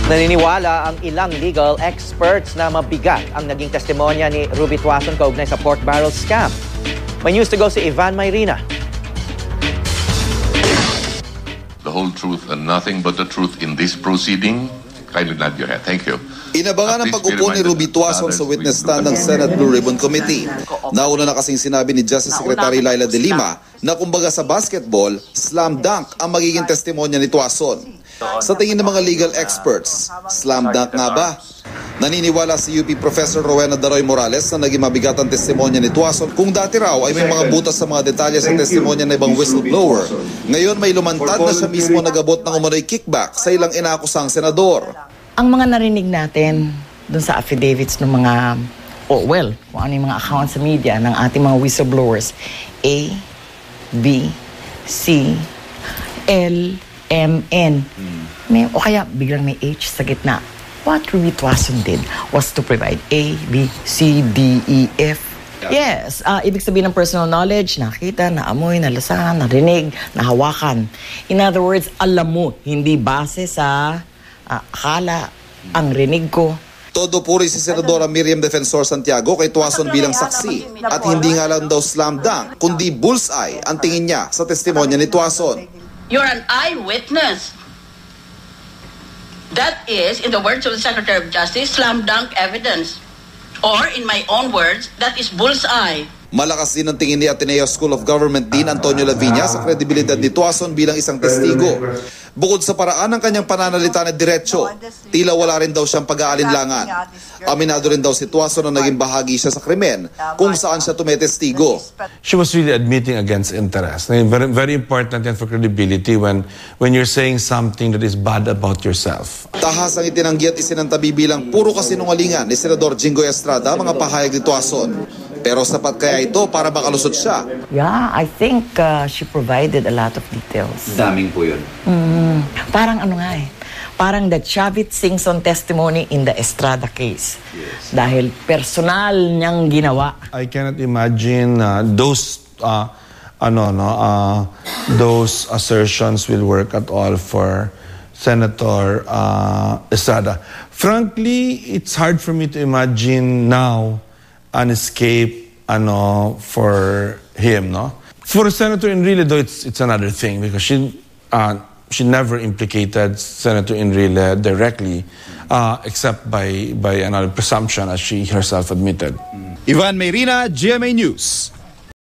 Naniniwala ang ilang legal experts na mabigat ang naging testimonya ni Ruby Tuason kaugnay sa pork barrel scam. May news to go si Ivan Mayrina. The whole truth and nothing but the truth in this proceeding. Kindly nod your head. Thank you. Inabangan ang pag-upo ni Ruby Tuason sa witness stand ng Senate Blue Ribbon Committee. Nauna na kasing sinabi ni Justice Secretary Laila De Lima na kumbaga sa basketball, slam dunk ang magiging testimonya ni Tuason. Sa tingin ng mga legal experts, slam dunk nga ba? Naniniwala si UP Professor Rowena Daroy Morales na naging mabigat ang testimonya ni Tuason kung dati raw ay may mga butas sa mga detalye sa testimonya ng ibang whistleblower. Ngayon may lumantad na siya mismo nagabot ng umano'y kickback sa ilang inakusang senador. Ang mga narinig natin dun sa affidavits ng mga, kung ano yung mga accounts sa media ng ating mga whistleblowers, A, B, C, L, M, N. O kaya biglang may H sa gitna. What Ruby Tuason did was to provide A, B, C, D, E, F. Yes, ibig sabihin ng personal knowledge, nakita, naamoy, nalasahan, narinig, nahawakan. In other words, alam mo, hindi base sa akala, ang rinig ko. Todo puri si Senadora Miriam Defensor Santiago kay Tuason bilang saksi. At hindi nga lang daw slam dunk, kundi bullseye ang tingin niya sa testimonya ni Tuason. You're an eyewitness. That is, in the words of the Secretary of Justice, slam dunk evidence. Or, in my own words, that is bullseye. Malakas din ang tingin ni Ateneo School of Government Dean Antonio Lavinia sa kredibilidad ni Tuason bilang isang testigo. Bukod sa paraan ng kanyang pananalita na diretso, tila wala rin daw siyang pag-aalinlangan. Aminado rin daw si Tuason na naging bahagi siya sa krimen kung saan siya tumetestigo. She was really admitting against interest. Very, very important yan for credibility when you're saying something that is bad about yourself. Tahas ang itinanggi at isinantabi bilang puro kasinungalingan ni Senador Jinggoy Estrada mga pahayag ni Tuason. Pero sapat kaya ito para makalusot siya? Yeah, I think she provided a lot of details. Daming po yun. Parang ano nga parang the Chavit Singson testimony in the Estrada case. Yes. Dahil personal niyang ginawa. I cannot imagine those assertions will work at all for Senator Estrada. Frankly, it's hard for me to imagine now an escape for him, no? For Senator Enrile, though, it's another thing because she never implicated Senator Enrile directly, except by another presumption, as she herself admitted. Ivan Mayrina, GMA News.